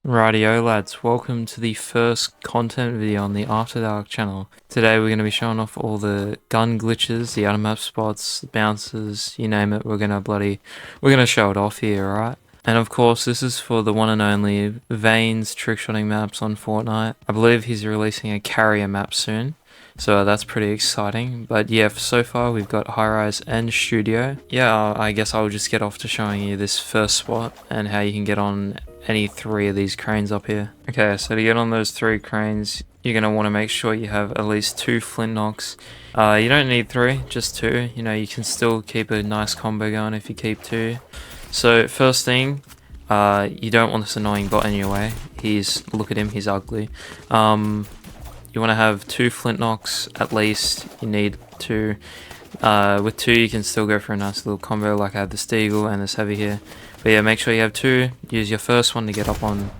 Rightio lads, welcome to the first content video on the After Dark channel. Today we're going to be showing off all the gun glitches, the out-of-map spots, the bounces, you name it, we're going to show it off here, alright? And of course this is for the one and only Vayne's Trickshotting maps on Fortnite. I believe he's releasing a carrier map soon, so that's pretty exciting. But yeah, so far we've got high rise and studio. Yeah, I guess I'll just get off to showing you this first spot and how you can get on any three of these cranes up here. Okay, so to get on those three cranes, you're going to want to make sure you have at least 2 flint knocks. You don't need 3, just 2. You know, you can still keep a nice combo going if you keep 2. So first thing, you don't want this annoying bot in your way. Look at him, he's ugly. You want to have 2 flint knocks at least. You need 2. With 2 you can still go for a nice little combo, like I have this deagle and this heavy here. But yeah, make sure you have 2. Use your first one to get up on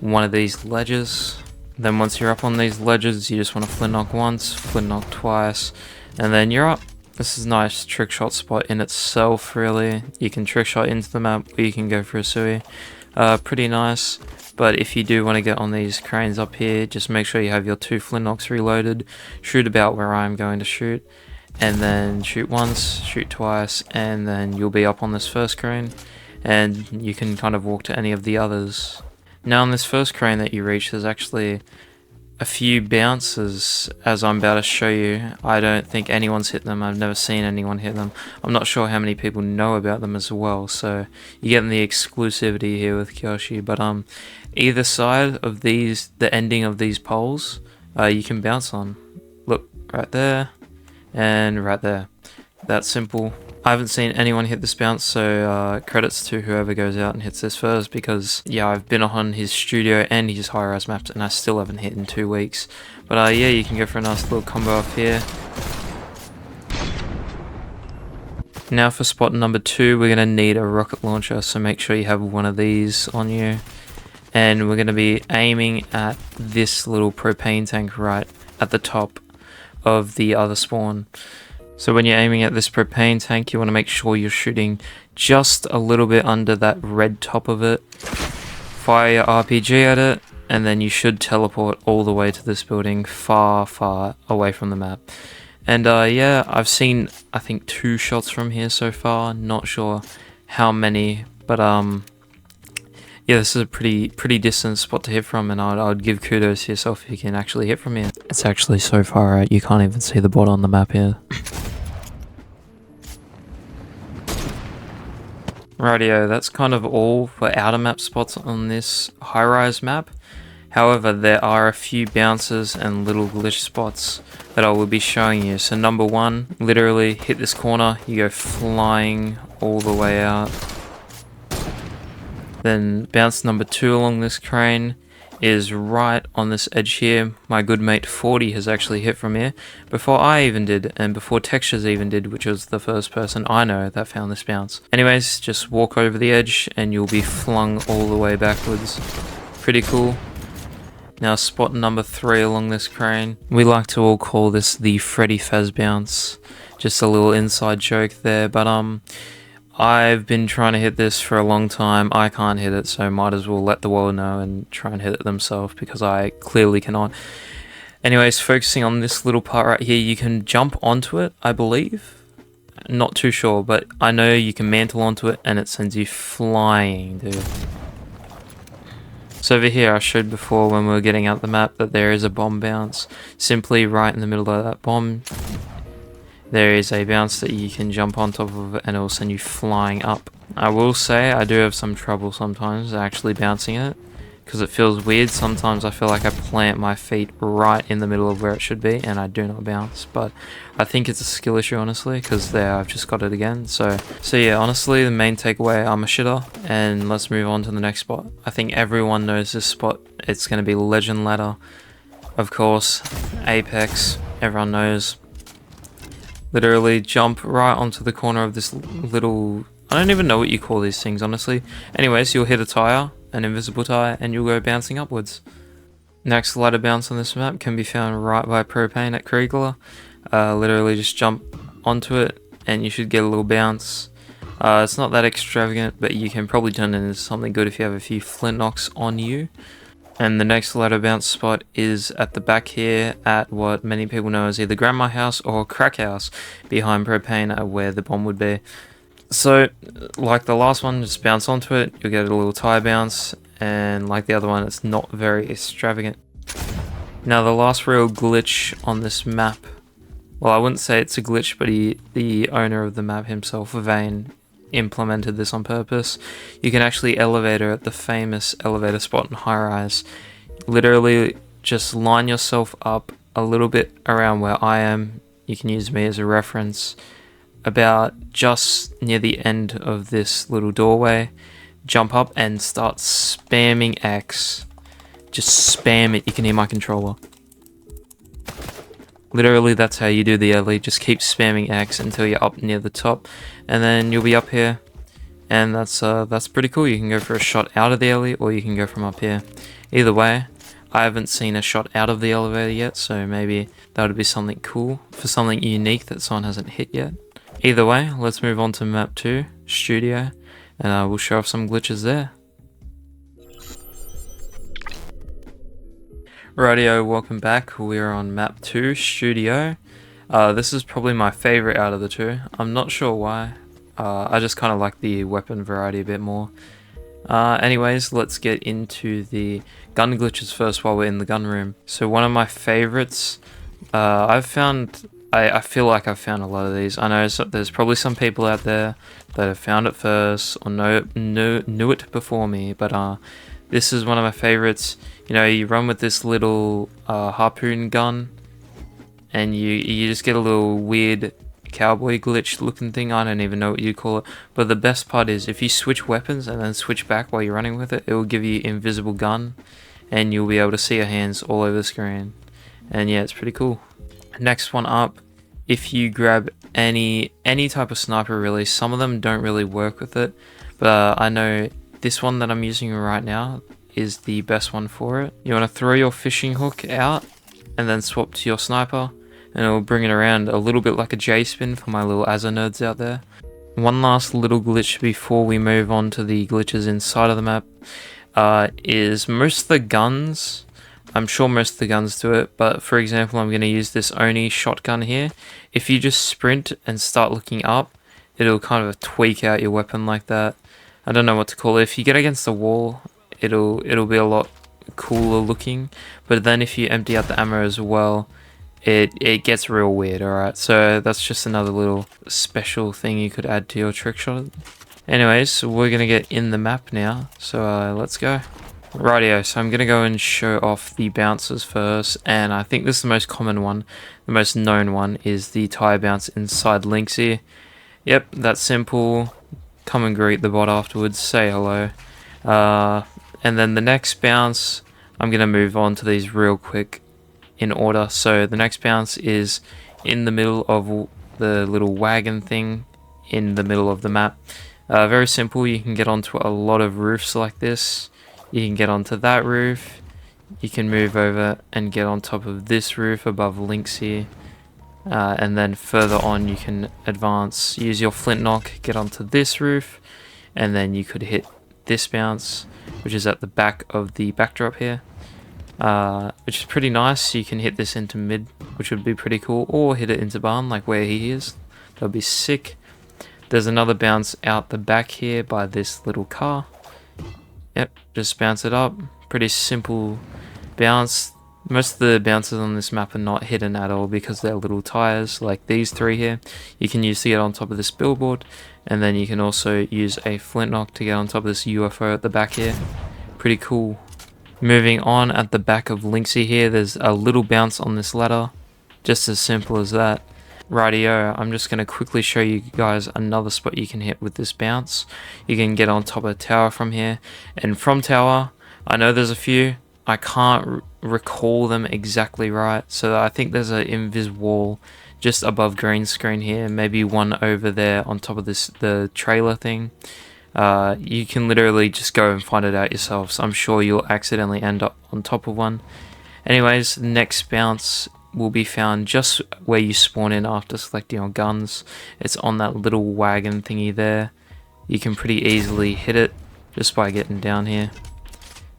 one of these ledges. Then once you're up on these ledges, you just want to flint knock once, flint knock twice, and then you're up. This is a nice trick shot spot in itself, really. You can trick shot into the map, or you can go for a sui. Pretty nice. But if you do want to get on these cranes up here, just make sure you have your 2 flint knocks reloaded. Shoot about where I'm going to shoot, and then shoot once, shoot twice, and then you'll be up on this first crane. And you can kind of walk to any of the others. Now on this first crane that you reach, there's actually a few bounces, as I'm about to show you. I don't think anyone's hit them. I've never seen anyone hit them. I'm not sure how many people know about them as well, so you're getting the exclusivity here with Kioshi. But either side of these, the ending of these poles, you can bounce on. Look, right there and right there. That's simple. I haven't seen anyone hit this bounce, so credits to whoever goes out and hits this first, because yeah, I've been on his studio and his high-rise maps and I still haven't hit in 2 weeks. But yeah, you can go for a nice little combo off here. Now for spot number 2, we're going to need a rocket launcher, so make sure you have one of these on you. And we're going to be aiming at this little propane tank right at the top of the other spawn. So when you're aiming at this propane tank, you want to make sure you're shooting just a little bit under that red top of it. Fire your RPG at it, and then you should teleport all the way to this building, far, far away from the map. And yeah, I've seen, I think, 2 shots from here so far. Not sure how many, but yeah, this is a pretty distant spot to hit from, and I'd give kudos to yourself if you can actually hit from here. It's actually so far out, you can't even see the bot on the map here. Rightio, that's kind of all for outer map spots on this high-rise map. However, there are a few bounces and little glitch spots that I will be showing you. So number 1, literally hit this corner, you go flying all the way out. Then bounce number 2 along this crane is right on this edge here. My good mate 40 has actually hit from here before I even did, and before Textures even did, which was the first person I know that found this bounce. Anyways, just walk over the edge and you'll be flung all the way backwards. Pretty cool. Now spot number 3 along this crane. We like to all call this the Freddy Faz bounce. Just a little inside joke there, but I've been trying to hit this for a long time. I can't hit it, so might as well let the world know and try and hit it themselves, because I clearly cannot. Anyways, focusing on this little part right here, you can jump onto it, I believe. Not too sure, but I know you can mantle onto it and it sends you flying, dude. So over here, I showed before when we were getting out the map that there is a bomb bounce. Simply right in the middle of that bomb, there is a bounce that you can jump on top of it and it will send you flying up. I will say I do have some trouble sometimes actually bouncing it, because it feels weird. Sometimes I feel like I plant my feet right in the middle of where it should be and I do not bounce. But I think it's a skill issue, honestly, because there I've just got it again. So yeah, honestly, the main takeaway, I'm a shitter, and let's move on to the next spot. I think everyone knows this spot. It's going to be Legend Ladder, of course. Apex, everyone knows. Literally jump right onto the corner of this little... I don't even know what you call these things, honestly. Anyways, you'll hit a tire, an invisible tire, and you'll go bouncing upwards. Next ladder bounce on this map can be found right by Propane at Kriegler. Literally just jump onto it, and you should get a little bounce. It's not that extravagant, but you can probably turn it into something good if you have a few flintlocks on you. And the next ladder bounce spot is at the back here at what many people know as either Grandma House or Crack House, behind Propane where the bomb would be. So, like the last one, just bounce onto it, you'll get a little tire bounce, and like the other one, it's not very extravagant. Now the last real glitch on this map, well, I wouldn't say it's a glitch, but the owner of the map himself, Vayne, implemented this on purpose. You can actually elevator at the famous elevator spot in High Rise. Literally just line yourself up a little bit around where I am. You can use me as a reference. About just near the end of this little doorway, jump up and start spamming X. Just spam it. You can hear my controller. Literally, that's how you do the alley. Just keep spamming X until you're up near the top, and then you'll be up here. And that's pretty cool. You can go for a shot out of the alley, or you can go from up here. Either way, I haven't seen a shot out of the elevator yet, so maybe that would be something cool for something unique that someone hasn't hit yet. Either way, let's move on to map 2, Studio, and we'll show off some glitches there. Rightio, welcome back. We're on map 2, Studio. This is probably my favorite out of the two. I'm not sure why. I just kind of like the weapon variety a bit more. Anyways, let's get into the gun glitches first while we're in the gun room. So one of my favorites, I feel like I've found a lot of these. I know there's probably some people out there that have found it first or knew it before me, but this is one of my favorites. You know, you run with this little harpoon gun, and you just get a little weird cowboy glitch looking thing. I don't even know what you call it. But the best part is if you switch weapons and then switch back while you're running with it, it will give you invisible gun, and you'll be able to see your hands all over the screen. And yeah, it's pretty cool. Next one up, if you grab any type of sniper really, some of them don't really work with it, but I know this one that I'm using right now is the best one for it. You want to throw your fishing hook out and then swap to your sniper, and it'll bring it around a little bit like a J-spin for my little Azza nerds out there. One last little glitch before we move on to the glitches inside of the map is most of the guns. I'm sure most of the guns do it, but for example, I'm going to use this Oni shotgun here. If you just sprint and start looking up, it'll kind of tweak out your weapon like that. I don't know what to call it. If you get against the wall, it'll be a lot cooler looking, but then if you empty out the ammo as well, it gets real weird. Alright, so that's just another little special thing you could add to your trick shot. Anyways, so we're gonna get in the map now, so let's go. Rightio, so I'm gonna go and show off the bounces first, and I think this is the most common one, the most known one is the tire bounce inside links here. Yep, that's simple. Come and greet the bot afterwards, say hello. And then the next bounce, I'm going to move on to these real quick in order. So the next bounce is in the middle of the little wagon thing in the middle of the map. Very simple. You can get onto a lot of roofs like this. You can get onto that roof. You can move over and get on top of this roof above links here. And then further on you can advance, use your flintlock, get onto this roof, and then you could hit this bounce, which is at the back of the backdrop here, which is pretty nice. You can hit this into mid, which would be pretty cool, or hit it into barn like where he is. That would be sick. There's another bounce out the back here by this little car. Yep, just bounce it up. Pretty simple bounce. Most of the bounces on this map are not hidden at all because they're little tires like these three here. You can use to get on top of this billboard, and then you can also use a flintlock to get on top of this UFO at the back here. Pretty cool. Moving on, at the back of Linksy here, there's a little bounce on this ladder. Just as simple as that. Rightio, I'm just going to quickly show you guys another spot you can hit with this bounce. You can get on top of a tower from here, and from tower, I know there's a few. I can't recall them exactly right, so I think there's an invis wall just above green screen here, maybe one over there on top of the trailer thing. You can literally just go and find it out yourselves. I'm sure you'll accidentally end up on top of one. Anyways, next bounce will be found just where you spawn in after selecting your guns. It's on that little wagon thingy there. you can pretty easily hit it just by getting down here.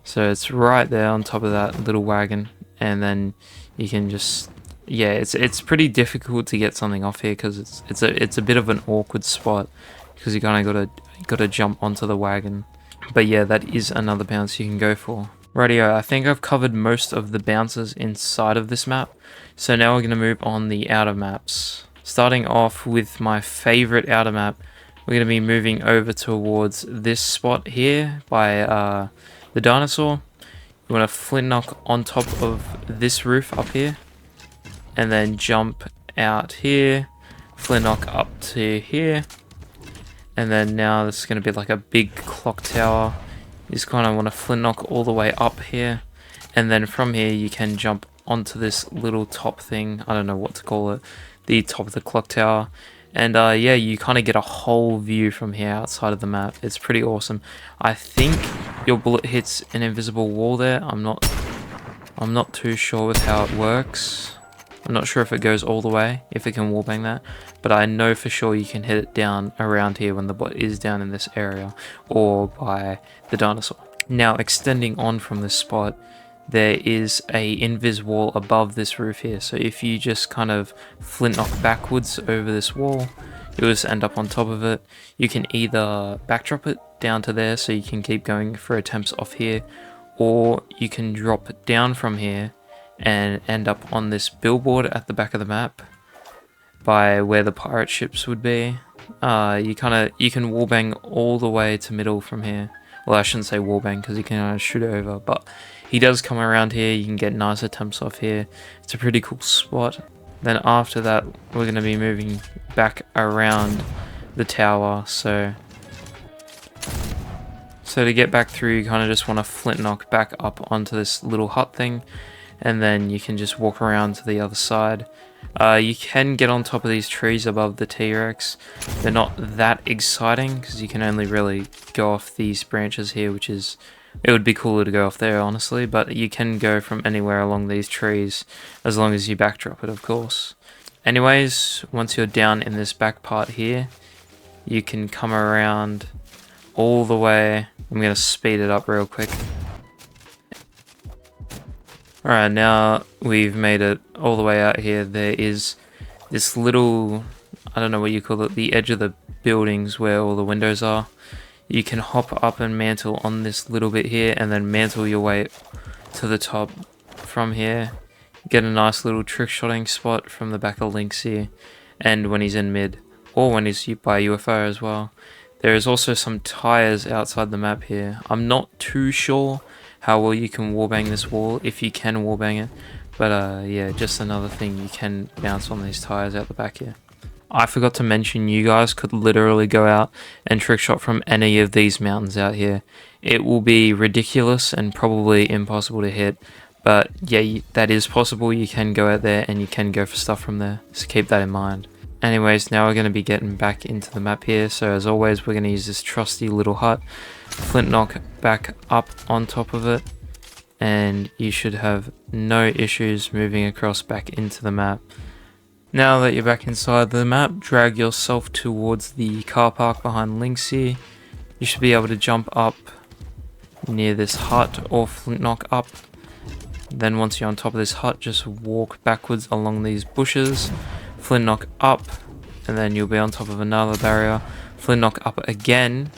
So it's right there on top of that little wagon, and then you can just, yeah, it's pretty difficult to get something off here because it's a bit of an awkward spot because you kind of gotta jump onto the wagon. But yeah, that is another bounce you can go for. Rightio, I think I've covered most of the bounces inside of this map, so now we're gonna move on the outer maps. Starting off with my favorite outer map, we're going to be moving over towards this spot here by the dinosaur. You want to flint knock on top of this roof up here, and then jump out here, flint knock up to here, and then now this is going to be like a big clock tower. You just kind of want to flint knock all the way up here, and then from here you can jump onto this little top thing, I don't know what to call it, the top of the clock tower. And yeah, you kind of get a whole view from here outside of the map. It's pretty awesome. I think your bullet hits an invisible wall there. I'm not too sure with how it works. I'm not sure if it goes all the way, if it can wallbang that, but I know for sure you can hit it down around here when the bot is down in this area or by the dinosaur. Now, extending on from this spot, there is a invis wall above this roof here, so if you just kind of flint knock backwards over this wall, you'll just end up on top of it. You can either backdrop it down to there so you can keep going for attempts off here, or you can drop down from here and end up on this billboard at the back of the map by where the pirate ships would be. You can wallbang all the way to middle from here. Well, I shouldn't say wallbang because you can shoot it over, but he does come around here. You can get nice attempts off here. It's a pretty cool spot. Then after that, we're going to be moving back around the tower. So to get back through, you kind of just want to flint knock back up onto this little hut thing, and then you can just walk around to the other side. You can get on top of these trees above the T-Rex. They're not that exciting because you can only really go off these branches here, which is, it would be cooler to go off there honestly, but you can go from anywhere along these trees as long as you backdrop it, of course. Anyways, once you're down in this back part here, you can come around all the way. I'm going to speed it up real quick. Alright, now we've made it all the way out here. There is this little, I don't know what you call it, the edge of the buildings where all the windows are. You can hop up and mantle on this little bit here, and then mantle your way to the top from here. Get a nice little trick-shotting spot from the back of Lynx here, and when he's in mid, or when he's by UFO as well. There is also some tires outside the map here. I'm not too sure how well you can wallbang this wall, if you can wallbang it, but yeah, just another thing, you can bounce on these tires out the back here. I forgot to mention, you guys could literally go out and trick shot from any of these mountains out here. It will be ridiculous and probably impossible to hit, but yeah, that is possible. You can go out there and you can go for stuff from there, so keep that in mind. Anyways, now we're going to be getting back into the map here, so as always we're going to use this trusty little hut, flint knock back up on top of it, and you should have no issues moving across back into the map. Now that you're back inside the map, drag yourself towards the car park behind Lynx here. You should be able to jump up near this hut or flint knock up. Then once you're on top of this hut, just walk backwards along these bushes, flint knock up, and then you'll be on top of another barrier, flint knock up again,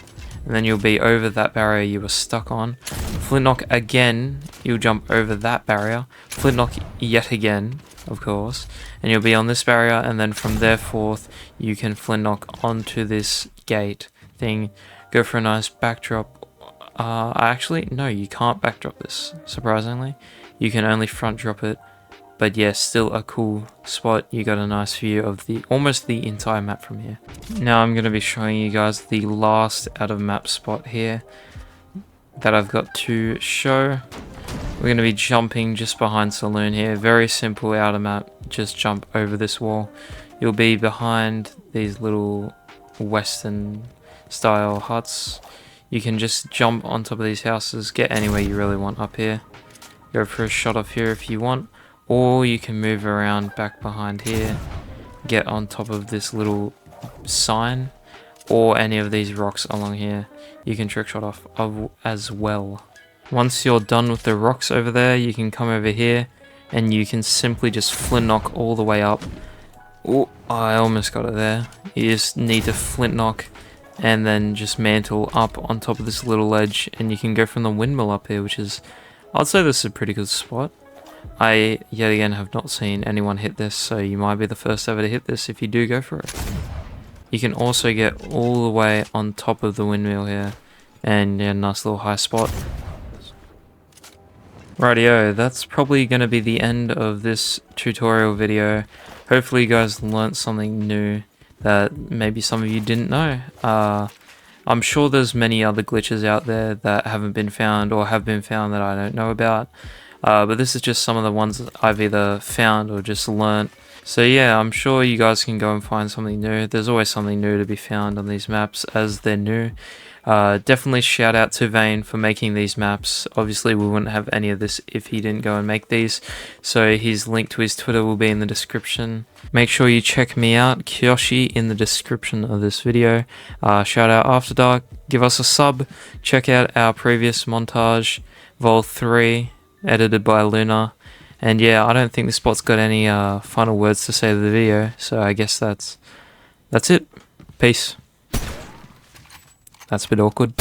and then you'll be over that barrier you were stuck on. Flint knock again, you'll jump over that barrier, flint knock yet again, of course, and you'll be on this barrier, and then from there forth you can flint knock onto this gate thing, go for a nice backdrop. Actually, no, you can't backdrop this, surprisingly. You can only front drop it, but yeah, still a cool spot. You got a nice view of almost the entire map from here. Now I'm going to be showing you guys the last out of map spot here that I've got to show. We're going to be jumping just behind Saloon here. Very simple outer map. Just jump over this wall. You'll be behind these little western style huts. You can just jump on top of these houses, get anywhere you really want up here. Go for a shot off here if you want, or you can move around back behind here, get on top of this little sign, or any of these rocks along here, you can trick shot off of as well. Once you're done with the rocks over there, you can come over here and you can simply just flint knock all the way up. Oh, I almost got it there. You just need to flint knock and then just mantle up on top of this little ledge, and you can go from the windmill up here, which is, I'd say this is a pretty good spot. I, yet again, have not seen anyone hit this, so you might be the first ever to hit this if you do go for it. You can also get all the way on top of the windmill here, and yeah, nice little high spot. Rightio, that's probably going to be the end of this tutorial video. Hopefully you guys learnt something new that maybe some of you didn't know. I'm sure there's many other glitches out there that haven't been found or have been found that I don't know about. But this is just some of the ones that I've either found or just learnt. So yeah, I'm sure you guys can go and find something new. There's always something new to be found on these maps as they're new. Definitely shout out to Vayne for making these maps. Obviously we wouldn't have any of this if he didn't go and make these, so his link to his Twitter will be in the description. Make sure you check me out, Kioshi, in the description of this video. Shout out After Dark, give us a sub, check out our previous montage, Vol 3, edited by Luna. And yeah, I don't think this spot's got any final words to say to the video, so I guess that's it. Peace. That's a bit awkward.